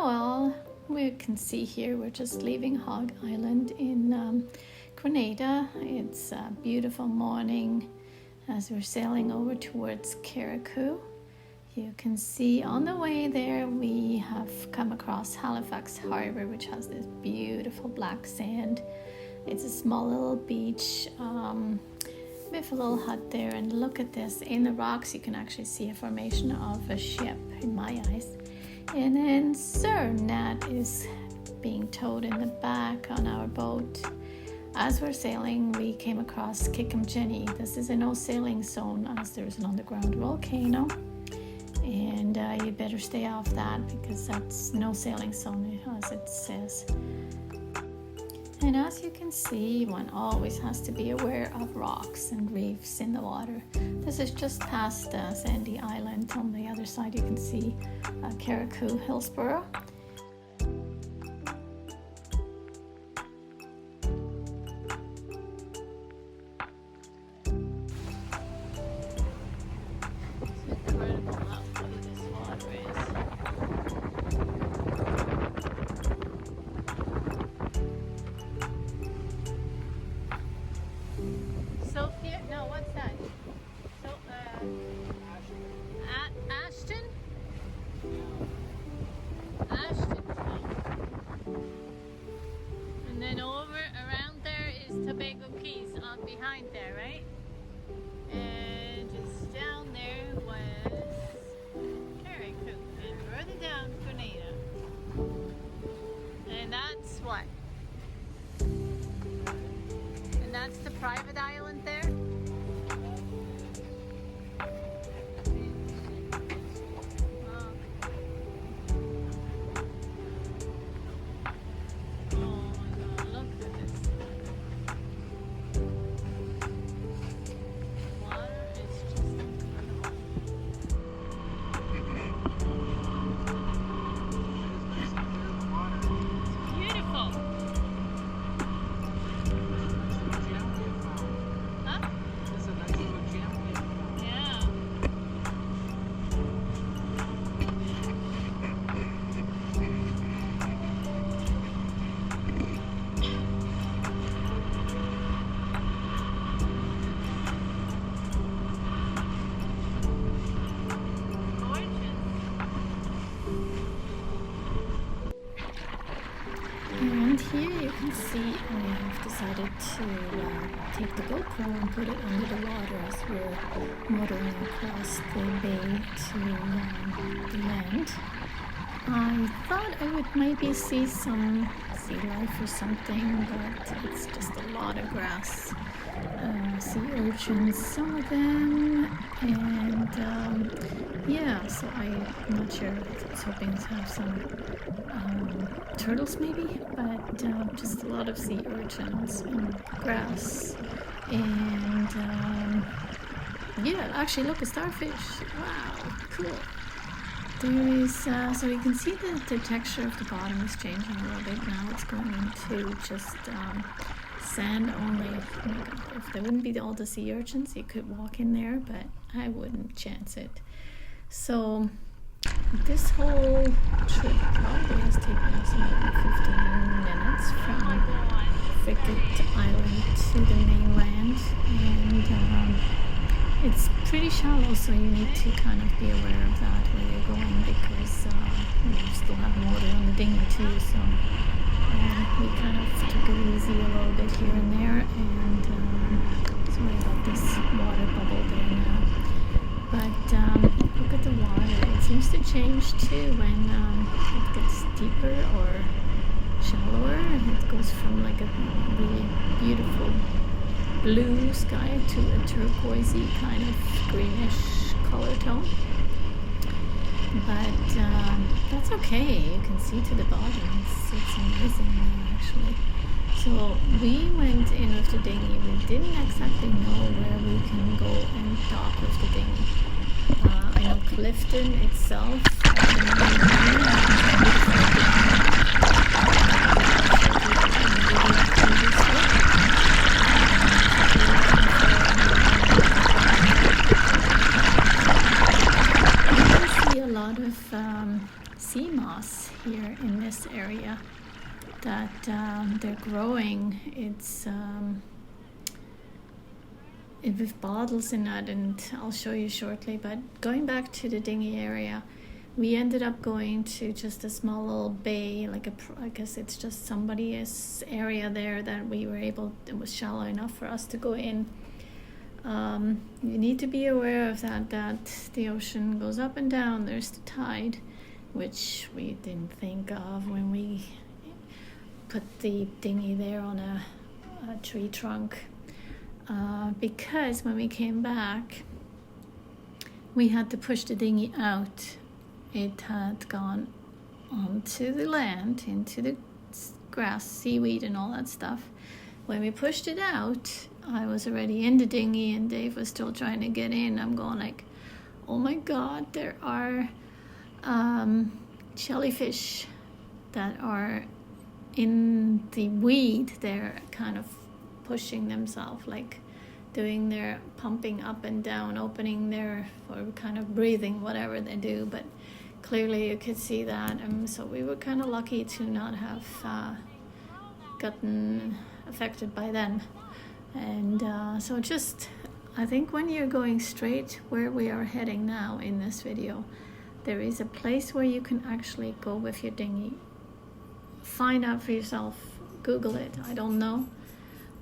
well, we can see here we're just leaving Hog Island in Grenada. It's a beautiful morning as we're sailing over towards Carriacou. You can see on the way there we have come across Halifax Harbour, which has this beautiful black sand. It's a small little beach with a little hut there, and look at this. In the rocks you can actually see a formation of a ship in my eyes. And then Sir Nat is being towed in the back on our boat. As we're sailing, we came across Käpt'n. This is a no sailing zone as there's an underground volcano, and you better stay off that because that's no sailing zone as it says. And as you can see, one always has to be aware of rocks and reefs in the water. This is just past Sandy Island. On the other side you can see Carriacou, Hillsborough. Ashton. And then over around there is Tobago Keys on behind there, right? And just down there was Carriacou, and further down Grenada. And that's what? And that's the private island there? And here you can see we have decided to take the GoPro and put it under the water as we're motoring across the bay to the land. I thought I would maybe see some sea life or something, but it's just a lot of grass. Sea urchins, some of them, and yeah, so I'm not sure. I was hoping to have some turtles maybe, but just a lot of sea urchins and grass, and yeah, actually look, a starfish. Wow, cool. There is, so you can see that the texture of the bottom is changing a little bit now. It's going into just sand only. Oh my God, if there wouldn't be all the sea urchins, you could walk in there, but I wouldn't chance it. So this whole trip probably has taken us maybe 15 minutes from Frigate Island to the mainland, and it's pretty shallow, so you need to kind of be aware of that where you're going, because you still have water on the dinghy too, so we kind of took it easy a little bit here and there, and sorry about this water bubble there now. But look at the water. It seems to change too when it gets deeper or shallower, and it goes from like a really beautiful blue sky to a turquoisey kind of greenish color tone. But that's okay. You can see to the bottom. It's amazing actually. So we went in with the dinghy. We didn't exactly know where we can go and dock with the dinghy. I know Clifton itself. Sea sea moss here in this area that they're growing. It's with bottles in it, and I'll show you shortly. But going back to the dinghy area, we ended up going to just a small little bay, I guess it's just somebody's area there that we were able, it was shallow enough for us to go in. You need to be aware of that the ocean goes up and down. There's the tide, which we didn't think of when we put the dinghy there on a tree trunk. Because when we came back, we had to push the dinghy out. It had gone onto the land, into the grass, seaweed and all that stuff. When we pushed it out, I was already in the dinghy and Dave was still trying to get in. I'm going like, oh my God, there are jellyfish that are in the weed. They're kind of pushing themselves, like doing their pumping up and down, opening their, or kind of breathing, whatever they do. But clearly you could see that. So we were kind of lucky to not have gotten affected by them. And so just, I think when you're going straight where we are heading now in this video, there is a place where you can actually go with your dinghy. Find out for yourself, Google it, I don't know.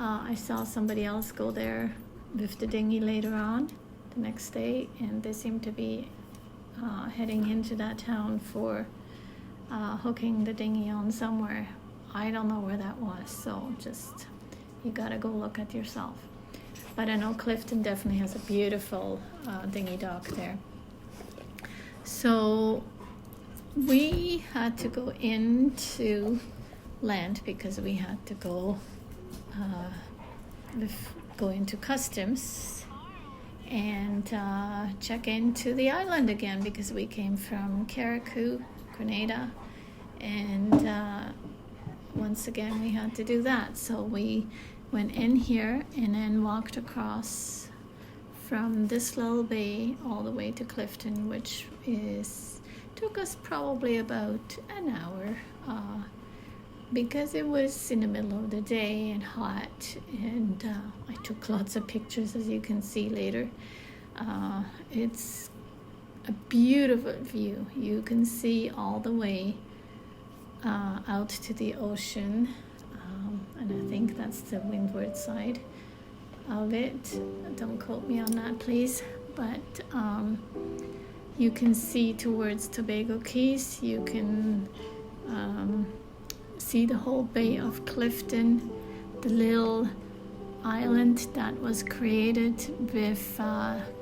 I saw somebody else go there with the dinghy later on the next day, and they seem to be heading into that town for hooking the dinghy on somewhere. I don't know where that was, so just, you gotta go look at yourself. But I know Clifton definitely has a beautiful dinghy dock there. So we had to go into land because we had to go into customs and check into the island again, because we came from Carriacou, Grenada, and once again we had to do that. So we went in here and then walked across from this little bay all the way to Clifton, which took us probably about an hour, because it was in the middle of the day and hot, and I took lots of pictures, as you can see later. It's a beautiful view. You can see all the way out to the ocean, and I think that's the windward side of it. Don't quote me on that, please. But you can see towards Tobago Keys. You can see the whole Bay of Clifton, the little island that was created with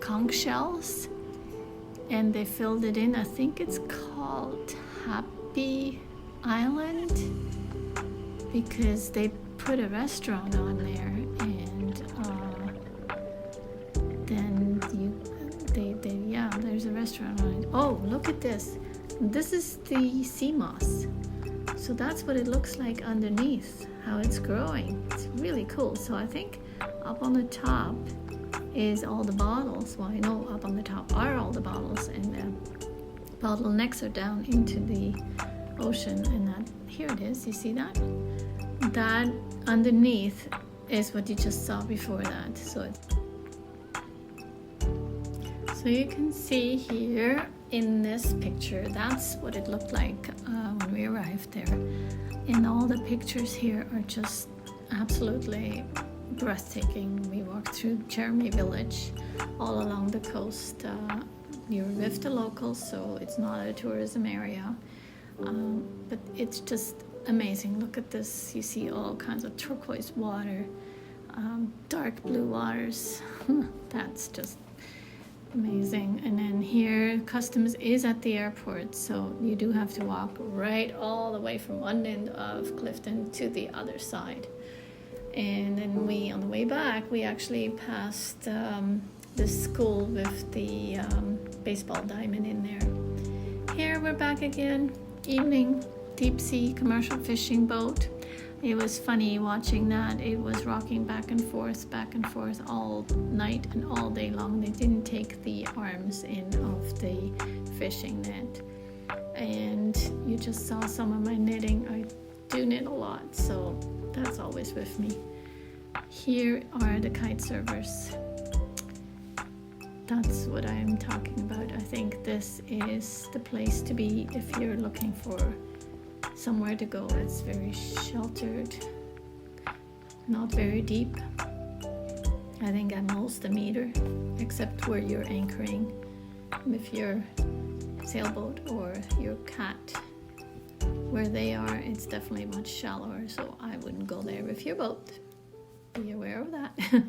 conch shells, and they filled it in. I think it's called Happy Island because they put a restaurant on there, and then there's a restaurant on it. Oh, look at this. This is the sea moss. So that's what it looks like underneath, how it's growing. It's really cool. So I think up on the top is all the bottles. Well, I know up on the top are all the bottles, and the bottlenecks are down into the ocean. And that, here it is, you see that? That underneath is what you just saw before that. So you can see here in this picture, that's what it looked like when we arrived there. And all the pictures here are just absolutely breathtaking. We walked through Jeremy Village all along the coast. You're with the locals, so it's not a tourism area. But it's just amazing. Look at this. You see all kinds of turquoise water, dark blue waters. That's just amazing. And then here, customs is at the airport, so you do have to walk right all the way from one end of Clifton to the other side. And then on the way back, we actually passed the school with the baseball diamond in there. Here we're back again, evening, deep sea commercial fishing boat. It was funny watching that. It was rocking back and forth all night and all day long. They didn't take the arms in of the fishing net. and you just saw some of my knitting. I do knit a lot, so that's always with me. Here are the kite servers. That's what I'm talking about. I think this is the place to be if you're looking for somewhere to go. It's very sheltered, not very deep. I think at most a meter, except where you're anchoring with your sailboat or your cat. Where they are, it's definitely much shallower, so I wouldn't go there with your boat. Be aware of that.